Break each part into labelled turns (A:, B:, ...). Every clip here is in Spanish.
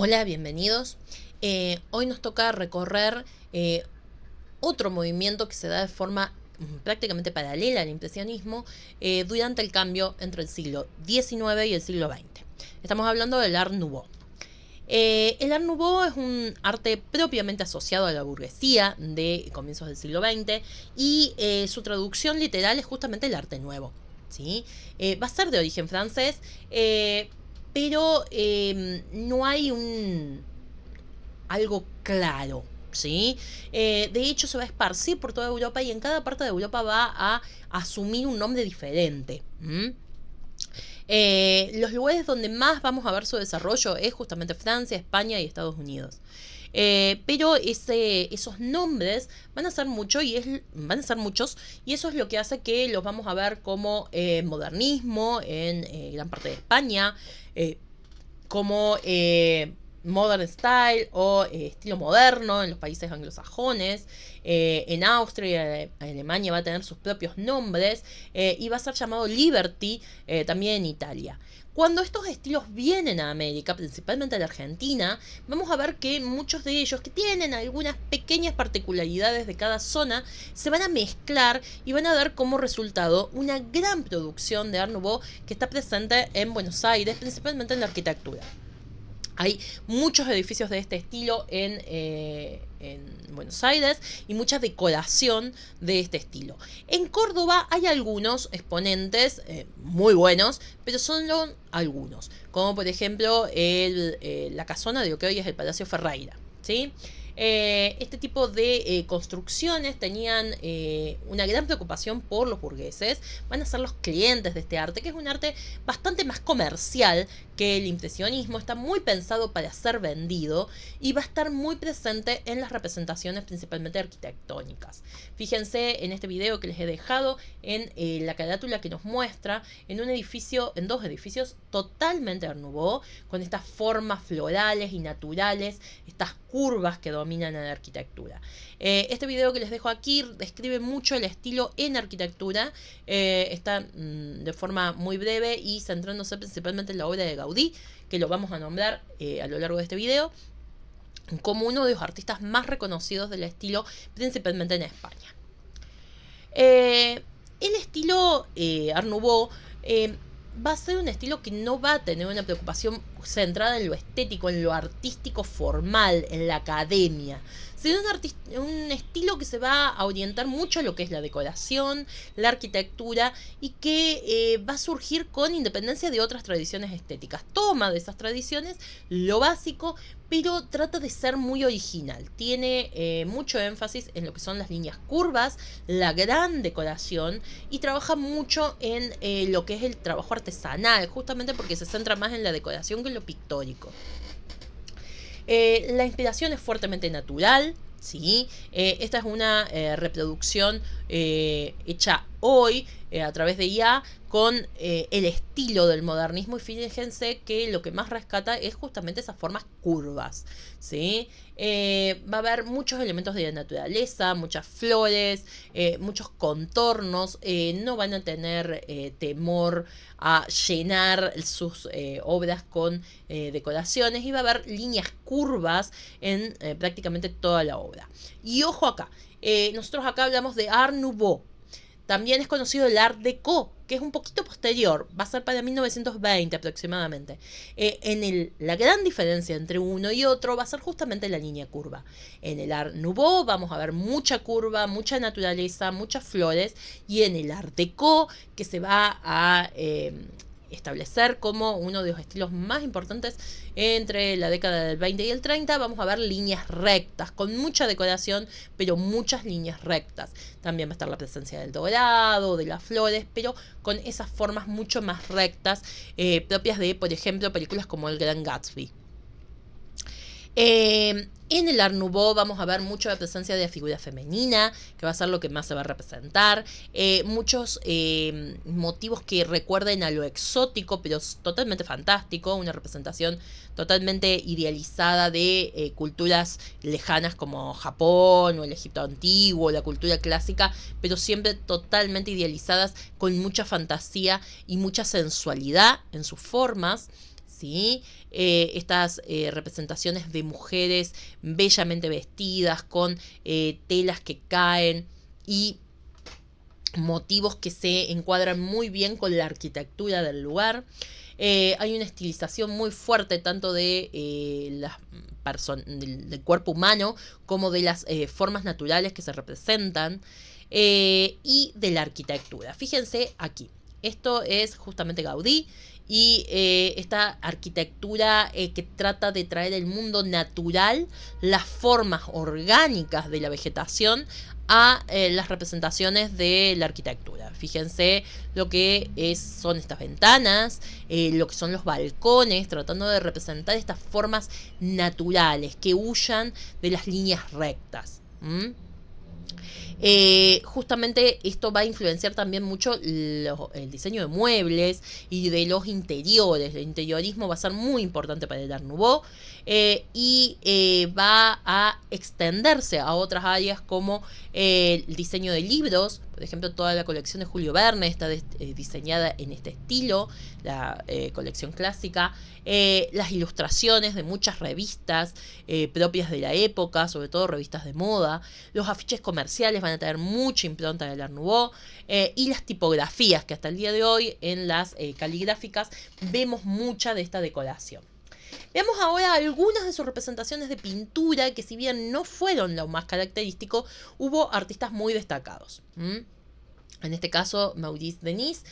A: Hola, bienvenidos. Hoy nos toca recorrer otro movimiento que se da de forma prácticamente paralela al impresionismo durante el cambio entre el siglo XIX y el siglo XX. Estamos hablando del Art Nouveau. El Art Nouveau es un arte propiamente asociado a la burguesía de comienzos del siglo XX y su traducción literal es justamente el arte nuevo. ¿Sí? Va a ser de origen francés, pero no hay algo claro. ¿Sí? De hecho, se va a esparcir por toda Europa y en cada parte de Europa va a asumir un nombre diferente. Los lugares donde más vamos a ver su desarrollo es justamente Francia, España y Estados Unidos. Pero esos nombres van a ser van a ser muchos y eso es lo que hace que los vamos a ver como modernismo en gran parte de España, como modern style o estilo moderno en los países anglosajones. En Austria y Alemania va a tener sus propios nombres y va a ser llamado Liberty también en Italia. Cuando estos estilos vienen a América, principalmente a la Argentina, vamos a ver que muchos de ellos, que tienen algunas pequeñas particularidades de cada zona, se van a mezclar y van a dar como resultado una gran producción de Art Nouveau que está presente en Buenos Aires, principalmente en la arquitectura. Hay muchos edificios de este estilo en Buenos Aires y mucha decoración de este estilo. En Córdoba hay algunos exponentes muy buenos, pero solo algunos, como por ejemplo la casona de lo que hoy es el Palacio Ferreira. ¿Sí? Este tipo de construcciones tenían una gran preocupación por los burgueses. Van a ser los clientes de este arte, que es un arte bastante más comercial que el impresionismo. Está muy pensado para ser vendido y va a estar muy presente en las representaciones principalmente arquitectónicas. Fíjense en este video que les he dejado en la carátula que nos muestra en un edificio, en dos edificios totalmente Art Nouveau, con estas formas florales y naturales, estas curvas que dominan en la arquitectura. Este video que les dejo aquí describe mucho el estilo en arquitectura. Está de forma muy breve y centrándose principalmente en la obra de Gaudí, que lo vamos a nombrar a lo largo de este video como uno de los artistas más reconocidos del estilo, principalmente en España. El estilo Art Nouveau va a ser un estilo que no va a tener una preocupación centrada en lo estético, en lo artístico formal, en la academia. Será un estilo que se va a orientar mucho a lo que es la decoración, la arquitectura y que va a surgir con independencia de otras tradiciones estéticas. Toma de esas tradiciones lo básico, pero trata de ser muy original. Tiene mucho énfasis en lo que son las líneas curvas, la gran decoración y trabaja mucho en lo que es el trabajo artesanal, justamente porque se centra más en la decoración que en lo pictórico. La inspiración es fuertemente natural. ¿Sí? Esta es una reproducción hecha hoy a través de IA con el estilo del modernismo y fíjense que lo que más rescata es justamente esas formas curvas. ¿Sí? Va a haber muchos elementos de la naturaleza, muchas flores, muchos contornos, no van a tener temor a llenar sus obras con decoraciones y va a haber líneas curvas en prácticamente toda la obra. Y ojo acá, nosotros acá hablamos de Art Nouveau. También es conocido el Art Deco, que es un poquito posterior, va a ser para 1920 aproximadamente. La gran diferencia entre uno y otro va a ser justamente la línea curva. En el Art Nouveau vamos a ver mucha curva, mucha naturaleza, muchas flores, y en el Art Deco, que se va a establecer como uno de los estilos más importantes entre la década del 20 y el 30, vamos a ver líneas rectas, con mucha decoración, pero muchas líneas rectas. También va a estar la presencia del dorado, de las flores, pero con esas formas mucho más rectas, propias de, por ejemplo, películas como El Gran Gatsby. En el Art Nouveau vamos a ver mucho la presencia de la figura femenina, que va a ser lo que más se va a representar. Muchos motivos que recuerden a lo exótico, pero es totalmente fantástico. Una representación totalmente idealizada de culturas lejanas como Japón o el Egipto antiguo, la cultura clásica, pero siempre totalmente idealizadas con mucha fantasía y mucha sensualidad en sus formas. ¿sí? Estas representaciones de mujeres bellamente vestidas, con telas que caen y motivos que se encuadran muy bien con la arquitectura del lugar. Hay una estilización muy fuerte tanto de del cuerpo humano como de las formas naturales que se representan y de la arquitectura. Fíjense aquí, esto es justamente Gaudí y esta arquitectura que trata de traer el mundo natural, las formas orgánicas de la vegetación a las representaciones de la arquitectura. Fíjense lo que son estas ventanas, lo que son los balcones, tratando de representar estas formas naturales que huyan de las líneas rectas. Justamente esto va a influenciar también mucho el diseño de muebles y de los interiores. El interiorismo va a ser muy importante para el Art Nouveau y va a extenderse a otras áreas como el diseño de libros. Por ejemplo, toda la colección de Julio Verne está diseñada en este estilo, la colección clásica. Las ilustraciones de muchas revistas propias de la época, sobre todo revistas de moda. Los afiches comerciales van a tener mucha impronta del Art Nouveau. Y las tipografías, que hasta el día de hoy en las caligráficas vemos mucha de esta decoración. Veamos ahora algunas de sus representaciones de pintura que, si bien no fueron lo más característico, hubo artistas muy destacados. En este caso, Maurice Denis.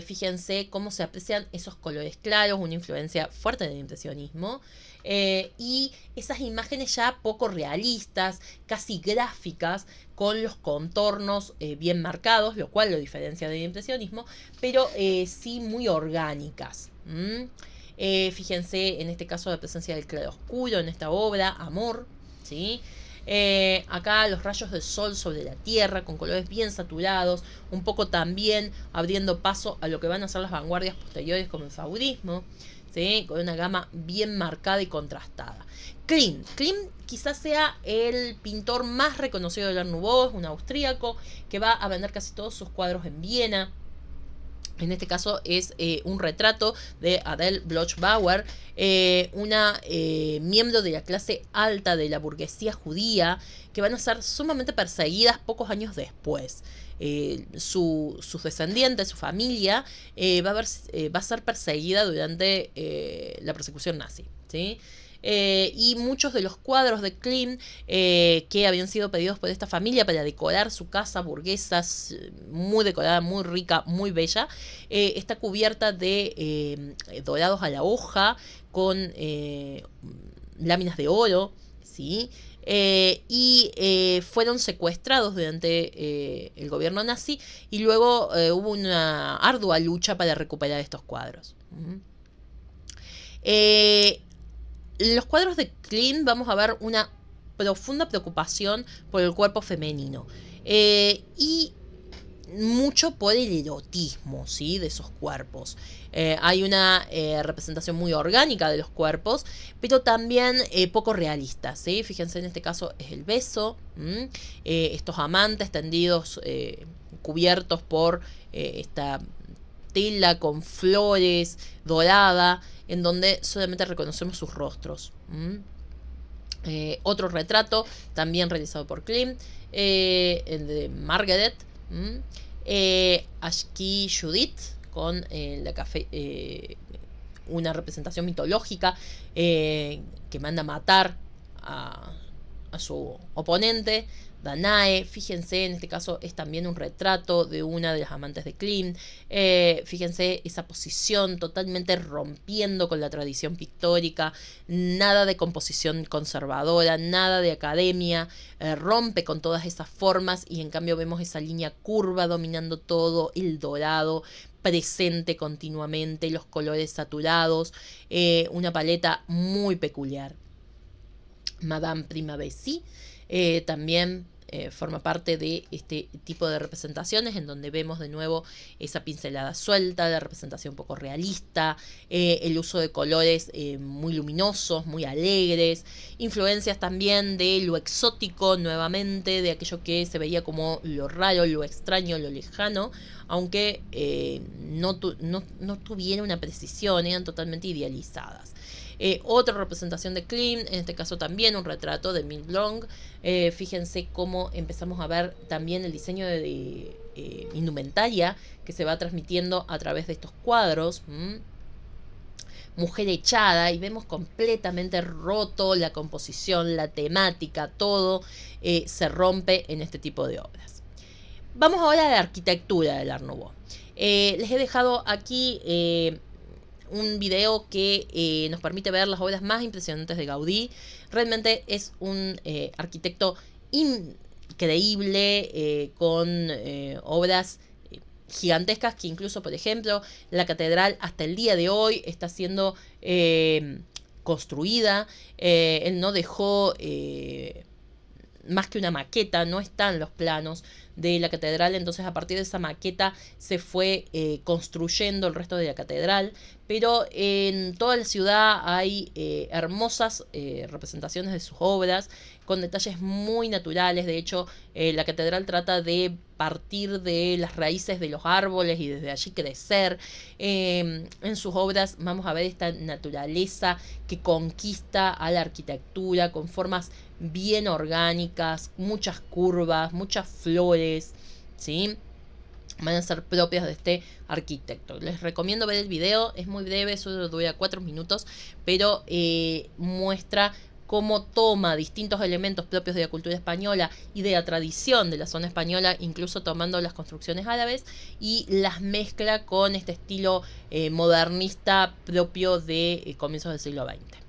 A: Fíjense cómo se aprecian esos colores claros, una influencia fuerte del impresionismo. Y esas imágenes ya poco realistas, casi gráficas, con los contornos bien marcados, lo cual lo diferencia del impresionismo, pero sí muy orgánicas. Fíjense en este caso la presencia del claroscuro en esta obra, Amor, ¿sí? Acá los rayos del sol sobre la tierra con colores bien saturados, un poco también abriendo paso a lo que van a ser las vanguardias posteriores como el fauvismo, ¿sí? Con una gama bien marcada y contrastada. Klimt quizás sea el pintor más reconocido del Art Nouveau, es un austríaco que va a vender casi todos sus cuadros en Viena. En este caso es un retrato de Adele Bloch-Bauer, una miembro de la clase alta de la burguesía judía, que van a ser sumamente perseguidas pocos años después. Sus descendientes, su familia, va a ser perseguida durante la persecución nazi, ¿sí? Y muchos de los cuadros de Klimt que habían sido pedidos por esta familia para decorar su casa burguesa, muy decorada, muy rica, muy bella, está cubierta de dorados a la hoja con láminas de oro, ¿sí? Y fueron secuestrados durante el gobierno nazi y luego hubo una ardua lucha para recuperar estos cuadros. En los cuadros de Klimt vamos a ver una profunda preocupación por el cuerpo femenino y mucho por el erotismo, ¿sí? De esos cuerpos. Hay una representación muy orgánica de los cuerpos, pero también poco realista, ¿sí? Fíjense, en este caso es el beso, estos amantes tendidos, cubiertos por esta tela con flores dorada, en donde solamente reconocemos sus rostros. Otro retrato, también realizado por Klimt, el de Margaret, Ashki Judith, con una representación mitológica que manda a matar a su oponente, Danae. Fíjense, en este caso es también un retrato de una de las amantes de Klimt. Fíjense esa posición totalmente rompiendo con la tradición pictórica, nada de composición conservadora, nada de academia, rompe con todas esas formas y en cambio vemos esa línea curva dominando todo, el dorado presente continuamente, los colores saturados, una paleta muy peculiar. Madame Primavera, también forma parte de este tipo de representaciones en donde vemos de nuevo esa pincelada suelta, la representación un poco realista, el uso de colores muy luminosos, muy alegres, influencias también de lo exótico nuevamente, de aquello que se veía como lo raro, lo extraño, lo lejano, aunque no tuviera una precisión, eran totalmente idealizadas. Otra representación de Klimt, en este caso también un retrato de Emile Blanc. Fíjense cómo empezamos a ver también el diseño de indumentaria que se va transmitiendo a través de estos cuadros. Mujer echada, y vemos completamente roto la composición, la temática, todo se rompe en este tipo de obras. Vamos ahora a la arquitectura del Art Nouveau. Les he dejado aquí un video que nos permite ver las obras más impresionantes de Gaudí. Realmente es un arquitecto increíble, con obras gigantescas que incluso, por ejemplo, la catedral hasta el día de hoy está siendo construida. Él no dejó más que una maqueta, no están los planos de la catedral, entonces a partir de esa maqueta se fue construyendo el resto de la catedral, pero en toda la ciudad hay hermosas representaciones de sus obras, con detalles muy naturales. De hecho, la catedral trata de partir de las raíces de los árboles y desde allí crecer. En sus obras vamos a ver esta naturaleza que conquista a la arquitectura con formas bien orgánicas, muchas curvas, muchas flores, ¿sí? Van a ser propias de este arquitecto. Les recomiendo ver el video, es muy breve, solo dura 4 minutos, pero muestra cómo toma distintos elementos propios de la cultura española y de la tradición de la zona española, incluso tomando las construcciones árabes, y las mezcla con este estilo modernista propio de comienzos del siglo XX.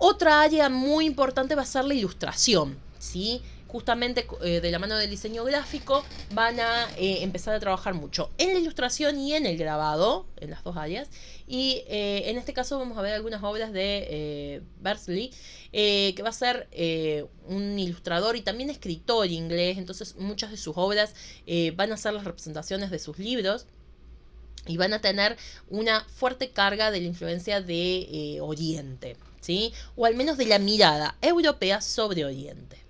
A: Otra área muy importante va a ser la ilustración, ¿sí? Justamente de la mano del diseño gráfico van a empezar a trabajar mucho en la ilustración y en el grabado, en las dos áreas. Y en este caso vamos a ver algunas obras de Beardsley, que va a ser un ilustrador y también escritor inglés. Entonces muchas de sus obras van a ser las representaciones de sus libros y van a tener una fuerte carga de la influencia de Oriente, ¿sí? O al menos de la mirada europea sobre Oriente.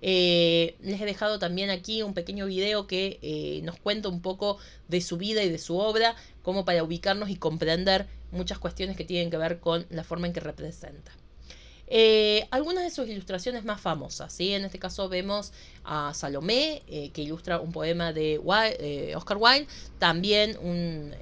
A: Les he dejado también aquí un pequeño video que nos cuenta un poco de su vida y de su obra, como para ubicarnos y comprender muchas cuestiones que tienen que ver con la forma en que representa. Algunas de sus ilustraciones más famosas, ¿sí? En este caso vemos a Salomé, que ilustra un poema de Oscar Wilde, también un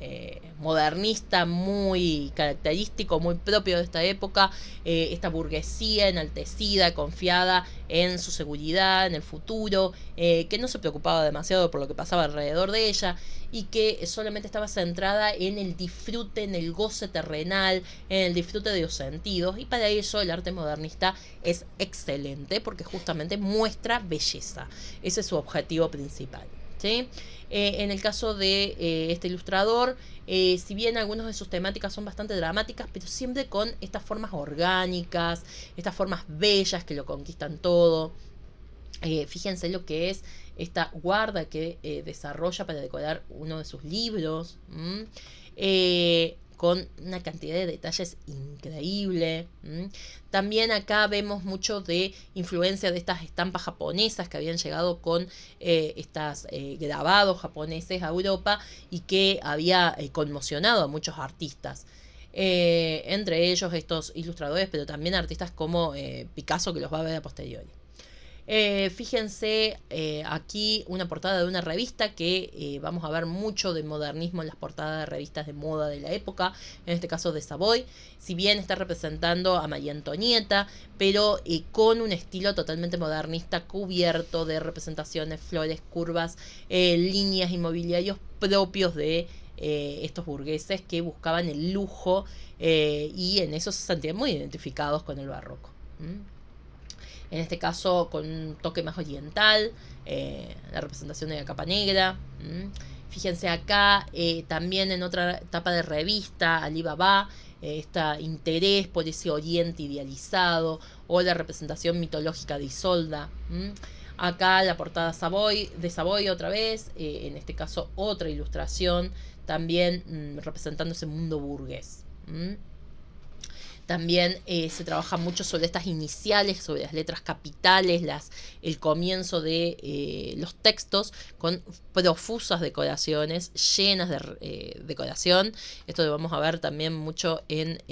A: modernista muy característico, muy propio de esta época, esta burguesía enaltecida, confiada en su seguridad, en el futuro, que no se preocupaba demasiado por lo que pasaba alrededor de ella, y que solamente estaba centrada en el disfrute, en el goce terrenal, en el disfrute de los sentidos, y para eso el arte modernista es excelente, porque justamente muestra belleza. Ese es su objetivo principal, ¿sí? En el caso de este ilustrador, si bien algunas de sus temáticas son bastante dramáticas, pero siempre con estas formas orgánicas, estas formas bellas que lo conquistan todo. Fíjense lo que es esta guarda que desarrolla para decorar uno de sus libros, con una cantidad de detalles increíble. También acá vemos mucho de influencia de estas estampas japonesas que habían llegado con estos grabados japoneses a Europa y que había conmocionado a muchos artistas. Entre ellos estos ilustradores, pero también artistas como Picasso, que los va a ver a posteriori. Fíjense aquí una portada de una revista que vamos a ver mucho de modernismo en las portadas de revistas de moda de la época, en este caso de Savoy. Si bien está representando a María Antonieta, pero con un estilo totalmente modernista, cubierto de representaciones, flores, curvas, líneas y mobiliarios propios de estos burgueses que buscaban el lujo, y en eso se sentían muy identificados con el barroco. En este caso con un toque más oriental, la representación de la capa negra. Fíjense acá, también en otra etapa de revista, Alibaba, este interés por ese oriente idealizado o la representación mitológica de Isolda. Acá la portada de Savoy otra vez, en este caso otra ilustración, también representando ese mundo burgués. También se trabaja mucho sobre estas iniciales, sobre las letras capitales, el comienzo de los textos con profusas decoraciones, llenas de decoración. Esto lo vamos a ver también mucho en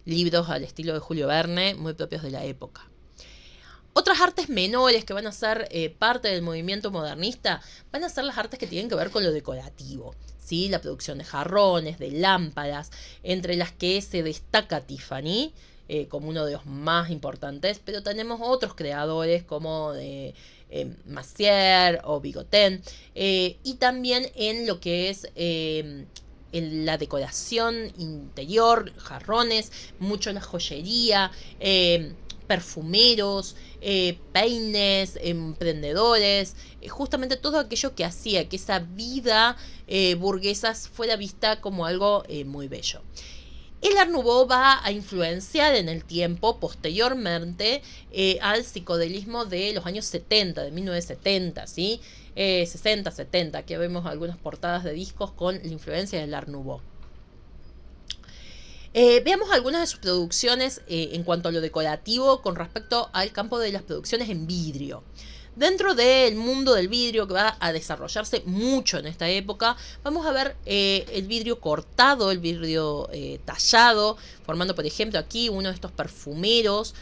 A: libros al estilo de Julio Verne, muy propios de la época. Otras artes menores que van a ser parte del movimiento modernista van a ser las artes que tienen que ver con lo decorativo, ¿sí? La producción de jarrones, de lámparas, entre las que se destaca Tiffany como uno de los más importantes, pero tenemos otros creadores como Massier o Bigoten, y también en lo que es en la decoración interior, jarrones, mucho la joyería, perfumeros, peines, emprendedores, justamente todo aquello que hacía que esa vida burguesa fuera vista como algo muy bello. El Art Nouveau va a influenciar en el tiempo posteriormente al psicodelismo de los años 70, de 1970, ¿sí? 60, 70, que vemos algunas portadas de discos con la influencia del Art Nouveau. Veamos algunas de sus producciones en cuanto a lo decorativo con respecto al campo de las producciones en vidrio. Dentro del mundo del vidrio, que va a desarrollarse mucho en esta época, vamos a ver el vidrio cortado, el vidrio tallado, formando por ejemplo aquí uno de estos perfumeros.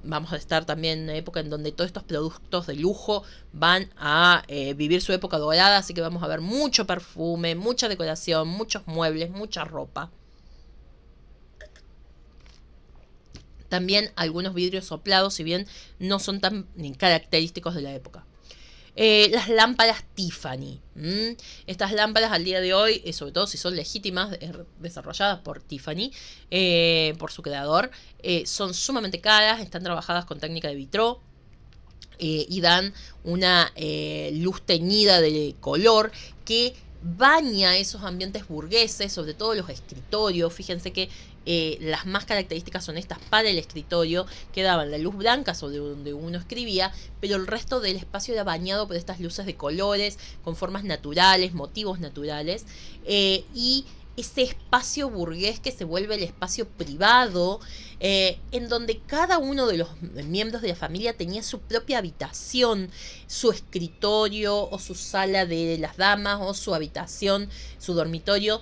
A: Vamos a estar también en una época en donde todos estos productos de lujo van a vivir su época dorada, así que vamos a ver mucho perfume, mucha decoración, muchos muebles, mucha ropa. También algunos vidrios soplados, si bien no son tan característicos de la época. Las lámparas Tiffany. Estas lámparas al día de hoy, sobre todo si son legítimas, desarrolladas por Tiffany, por su creador, son sumamente caras, están trabajadas con técnica de vitró. Y dan una luz teñida de color que baña esos ambientes burgueses, sobre todo los escritorios. Fíjense que las más características son estas para el escritorio, que daban la luz blanca sobre donde uno escribía, pero el resto del espacio era bañado por estas luces de colores, con formas naturales, motivos naturales, y ese espacio burgués que se vuelve el espacio privado, en donde cada uno de los miembros de la familia tenía su propia habitación, su escritorio o su sala de las damas o su habitación, su dormitorio,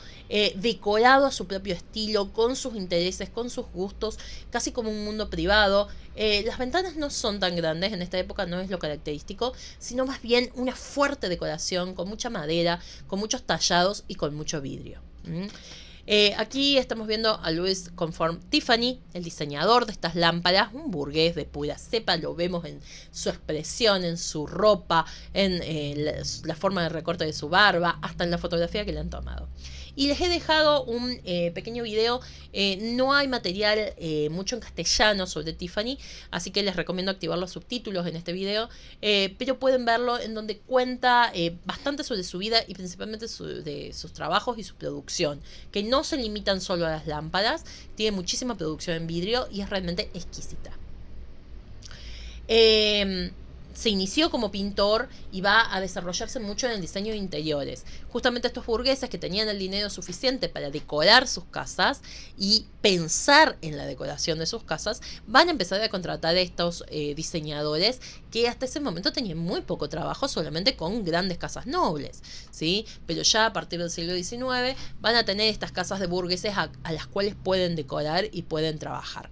A: decorado a su propio estilo, con sus intereses, con sus gustos, casi como un mundo privado. Las ventanas no son tan grandes, en esta época no es lo característico, sino más bien una fuerte decoración con mucha madera, con muchos tallados y con mucho vidrio. Aquí estamos viendo a Louis Conform Tiffany, el diseñador de estas lámparas, un burgués de pura cepa. Lo vemos en su expresión, en su ropa, en la forma de recorte de su barba, hasta en la fotografía que le han tomado. Y les he dejado un pequeño video. No hay material mucho en castellano sobre Tiffany, así que les recomiendo activar los subtítulos en este video, pero pueden verlo, en donde cuenta bastante sobre su vida y principalmente de sus trabajos y su producción, que no se limitan solo a las lámparas. Tiene muchísima producción en vidrio y es realmente exquisita. Se inició como pintor y va a desarrollarse mucho en el diseño de interiores. Justamente estos burgueses que tenían el dinero suficiente para decorar sus casas y pensar en la decoración de sus casas, van a empezar a contratar a estos diseñadores que hasta ese momento tenían muy poco trabajo, solamente con grandes casas nobles, ¿sí? Pero ya a partir del siglo XIX van a tener estas casas de burgueses a las cuales pueden decorar y pueden trabajar.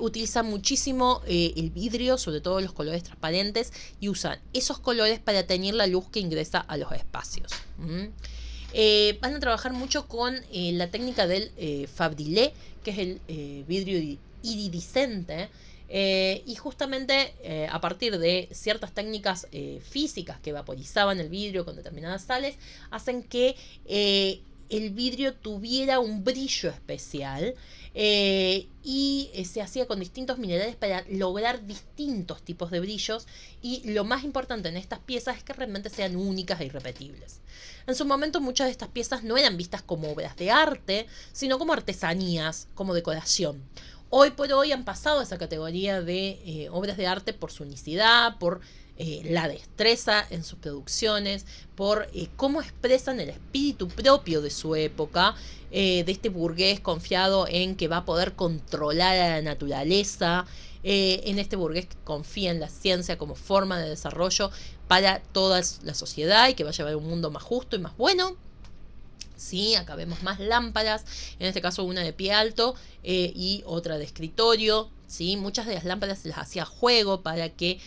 A: Utilizan muchísimo el vidrio, sobre todo los colores transparentes, y usan esos colores para teñir la luz que ingresa a los espacios. Van a trabajar mucho con la técnica del Fabrilé, que es el vidrio iridiscente, y justamente a partir de ciertas técnicas físicas que vaporizaban el vidrio con determinadas sales, hacen que el vidrio tuviera un brillo especial y se hacía con distintos minerales para lograr distintos tipos de brillos, y lo más importante en estas piezas es que realmente sean únicas e irrepetibles. En su momento muchas de estas piezas no eran vistas como obras de arte, sino como artesanías, como decoración. Hoy por hoy han pasado a esa categoría de obras de arte por su unicidad, por la destreza en sus producciones, por cómo expresan el espíritu propio de su época, de este burgués confiado en que va a poder controlar a la naturaleza, en este burgués que confía en la ciencia como forma de desarrollo para toda la sociedad y que va a llevar un mundo más justo y más bueno. Sí, acá vemos más lámparas, en este caso una de pie alto y otra de escritorio. ¿Sí? Muchas de las lámparas se las hacía juego para que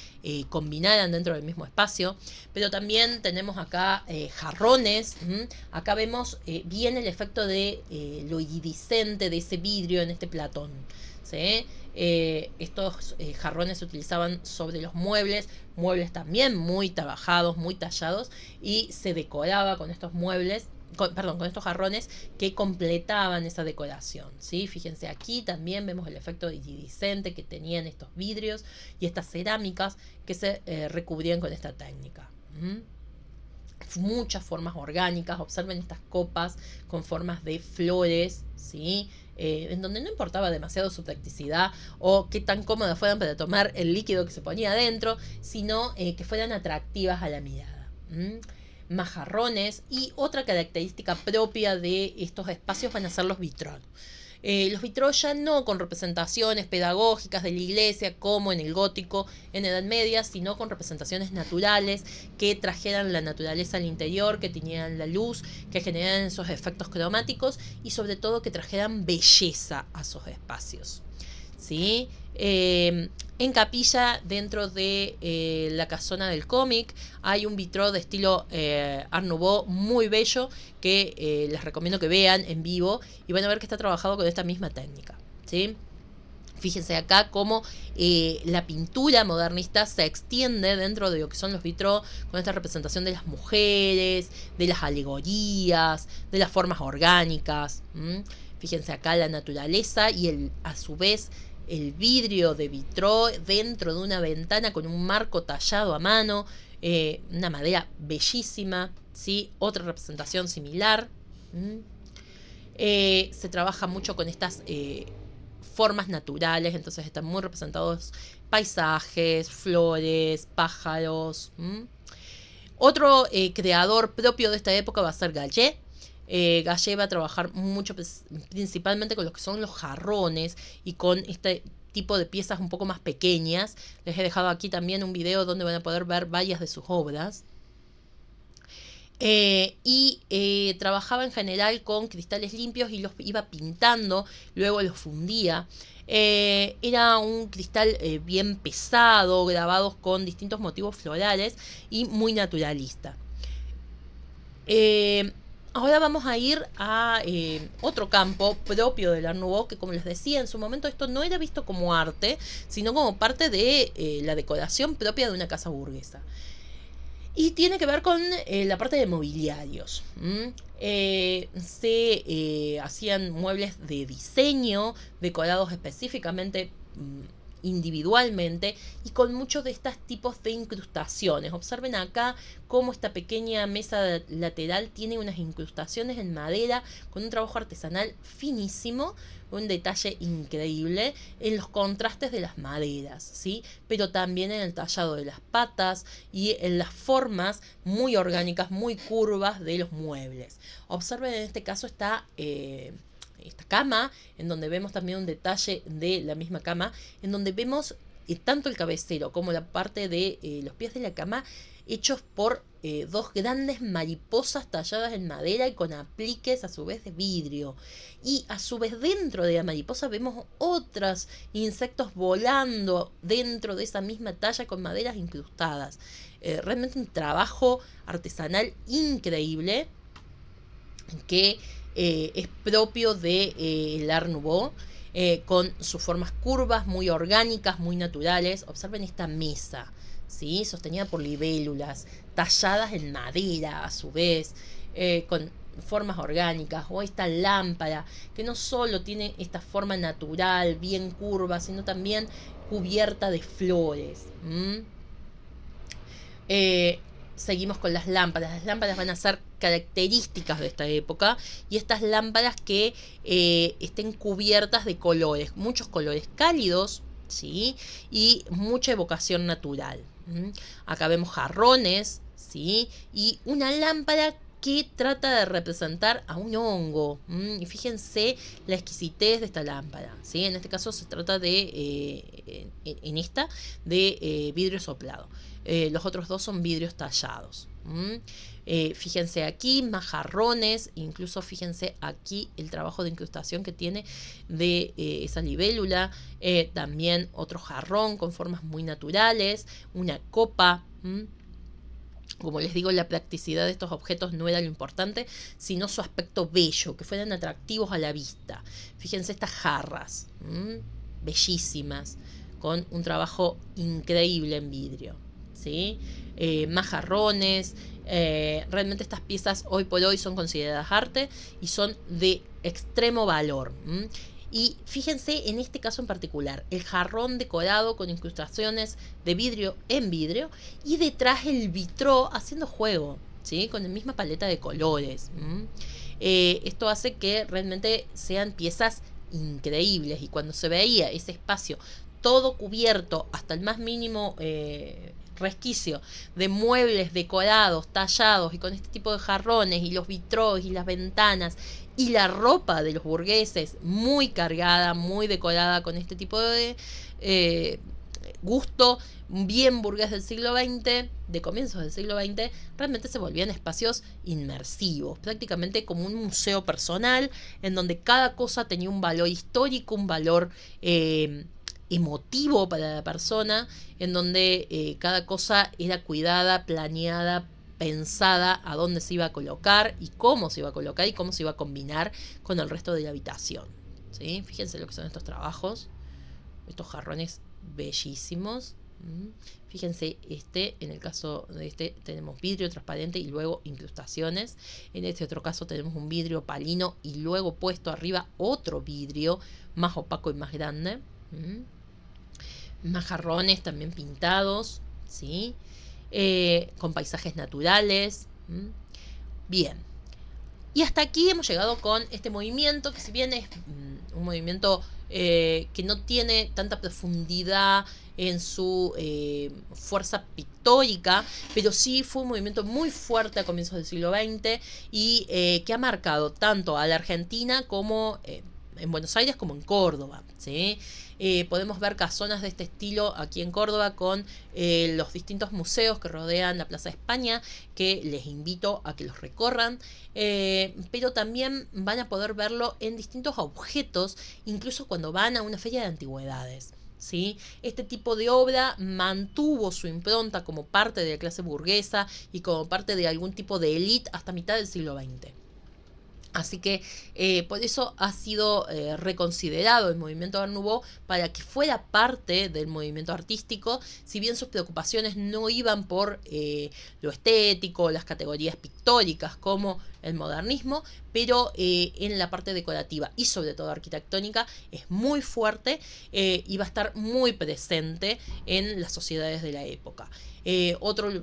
A: combinaran dentro del mismo espacio. Pero también tenemos acá jarrones. Acá vemos bien el efecto de lo iridiscente de ese vidrio en este platón. ¿Sí? Estos jarrones se utilizaban sobre los muebles también muy trabajados, muy tallados, y se decoraba con estos muebles. Con estos jarrones que completaban esa decoración, ¿sí? Fíjense, aquí también vemos el efecto iridiscente que tenían estos vidrios y estas cerámicas que se recubrían con esta técnica. Muchas formas orgánicas. Observen estas copas con formas de flores, ¿sí? En donde no importaba demasiado su practicidad o qué tan cómodas fueran para tomar el líquido que se ponía adentro, sino que fueran atractivas a la mirada. Más jarrones, y otra característica propia de estos espacios van a ser los vitrón. Los vitrón ya no con representaciones pedagógicas de la iglesia como en el gótico en Edad Media, sino con representaciones naturales que trajeran la naturaleza al interior, que tenían la luz, que generaran esos efectos cromáticos y sobre todo que trajeran belleza a esos espacios. ¿Sí? En capilla, dentro de la casona del cómic, hay un vitró de estilo Art Nouveau muy bello que les recomiendo que vean en vivo y van a ver que está trabajado con esta misma técnica. ¿Sí? Fíjense acá cómo la pintura modernista se extiende dentro de lo que son los vitró, con esta representación de las mujeres, de las alegorías, de las formas orgánicas. Fíjense acá la naturaleza y a su vez el vidrio de vitró dentro de una ventana con un marco tallado a mano, una madera bellísima, ¿sí? Otra representación similar. Se trabaja mucho con estas formas naturales, entonces están muy representados paisajes, flores, pájaros. Otro creador propio de esta época va a ser Gallet. Gallet va a trabajar mucho principalmente con lo que son los jarrones y con este tipo de piezas un poco más pequeñas. Les he dejado aquí también un video donde van a poder ver varias de sus obras. Trabajaba en general con cristales limpios y los iba pintando, luego los fundía. Era un cristal bien pesado, grabados con distintos motivos florales y muy naturalista. Ahora vamos a ir a otro campo propio del Art Nouveau, que como les decía, en su momento esto no era visto como arte, sino como parte de la decoración propia de una casa burguesa. Y tiene que ver con la parte de mobiliarios. Se hacían muebles de diseño, decorados específicamente individualmente y con muchos de estos tipos de incrustaciones. Observen acá cómo esta pequeña mesa lateral tiene unas incrustaciones en madera con un trabajo artesanal finísimo, un detalle increíble en los contrastes de las maderas, ¿sí? Pero también en el tallado de las patas y en las formas muy orgánicas, muy curvas de los muebles. Observen en este caso esta cama, en donde vemos también un detalle de la misma cama, en donde vemos tanto el cabecero como la parte de los pies de la cama hechos por dos grandes mariposas talladas en madera y con apliques a su vez de vidrio. Y a su vez dentro de la mariposa vemos otros insectos volando dentro de esa misma talla con maderas incrustadas. Realmente un trabajo artesanal increíble que es propio del Art Nouveau, con sus formas curvas, muy orgánicas, muy naturales. Observen esta mesa, ¿sí? Sostenida por libélulas, talladas en madera a su vez, con formas orgánicas, o esta lámpara que no solo tiene esta forma natural, bien curva, sino también cubierta de flores. Seguimos con las lámparas. Las lámparas van a ser características de esta época, y estas lámparas que estén cubiertas de colores, muchos colores cálidos, ¿sí? Y mucha evocación natural. Acá vemos jarrones, ¿sí? Y una lámpara que trata de representar a un hongo. Y fíjense la exquisitez de esta lámpara, ¿sí? En este caso se trata de, vidrio soplado. Los otros dos son vidrios tallados. Fíjense aquí, más jarrones, incluso fíjense aquí el trabajo de incrustación que tiene de esa libélula. También otro jarrón con formas muy naturales, una copa. Como les digo, la practicidad de estos objetos no era lo importante, sino su aspecto bello, que fueran atractivos a la vista. Fíjense estas jarras, bellísimas, con un trabajo increíble en vidrio, ¿sí? Más jarrones. Realmente estas piezas hoy por hoy son consideradas arte y son de extremo valor. Y fíjense en este caso en particular, el jarrón decorado con incrustaciones de vidrio en vidrio, y detrás el vitró haciendo juego, ¿sí? Con la misma paleta de colores. Esto hace que realmente sean piezas increíbles, y cuando se veía ese espacio todo cubierto hasta el más mínimo resquicio de muebles decorados, tallados, y con este tipo de jarrones y los vitrós y las ventanas, y la ropa de los burgueses muy cargada, muy decorada con este tipo de gusto bien burgués del siglo XX, de comienzos del siglo XX, realmente se volvían espacios inmersivos, prácticamente como un museo personal, en donde cada cosa tenía un valor histórico, un valor emotivo para la persona, en donde cada cosa era cuidada, planeada, pensada a dónde se iba a colocar y cómo se iba a colocar y cómo se iba a combinar con el resto de la habitación, ¿sí? Fíjense lo que son estos trabajos, estos jarrones bellísimos. Fíjense, en el caso de tenemos vidrio transparente y luego incrustaciones. En este otro caso tenemos un vidrio palino y luego puesto arriba otro vidrio más opaco y más grande. Más jarrones también pintados, ¿sí? Con paisajes naturales. Bien. Y hasta aquí hemos llegado con este movimiento, que si bien es un movimiento que no tiene tanta profundidad en su fuerza pictórica, pero sí fue un movimiento muy fuerte a comienzos del siglo XX, y que ha marcado tanto a la Argentina como en Buenos Aires como en Córdoba, ¿sí? Podemos ver casonas de este estilo aquí en Córdoba con los distintos museos que rodean la Plaza de España, que les invito a que los recorran, pero también van a poder verlo en distintos objetos, incluso cuando van a una feria de antigüedades, ¿sí? Este tipo de obra mantuvo su impronta como parte de la clase burguesa y como parte de algún tipo de élite hasta mitad del siglo XX. Así que por eso ha sido reconsiderado el movimiento Art Nouveau para que fuera parte del movimiento artístico, si bien sus preocupaciones no iban por lo estético, las categorías pictóricas como el modernismo, pero en la parte decorativa y sobre todo arquitectónica es muy fuerte y va a estar muy presente en las sociedades de la época. Otro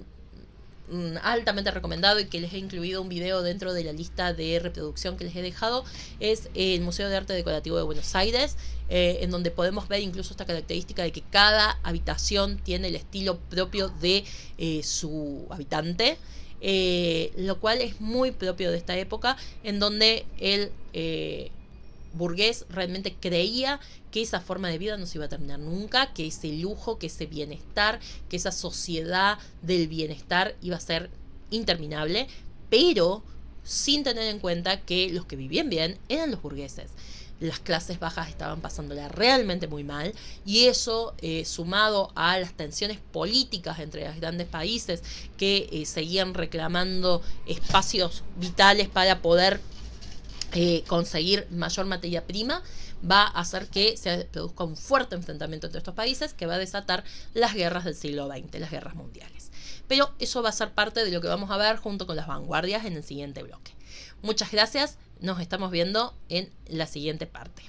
A: altamente recomendado, y que les he incluido un video dentro de la lista de reproducción que les he dejado, es el Museo de Arte Decorativo de Buenos Aires, en donde podemos ver incluso esta característica de que cada habitación tiene el estilo propio de su habitante, lo cual es muy propio de esta época, en donde el burgués realmente creía que esa forma de vida no se iba a terminar nunca, que ese lujo, que ese bienestar, que esa sociedad del bienestar iba a ser interminable, pero sin tener en cuenta que los que vivían bien eran los burgueses. Las clases bajas estaban pasándola realmente muy mal, y eso sumado a las tensiones políticas entre los grandes países que seguían reclamando espacios vitales para poder conseguir mayor materia prima, va a hacer que se produzca un fuerte enfrentamiento entre estos países que va a desatar las guerras del siglo XX, las guerras mundiales. Pero eso va a ser parte de lo que vamos a ver junto con las vanguardias en el siguiente bloque. Muchas gracias, nos estamos viendo en la siguiente parte.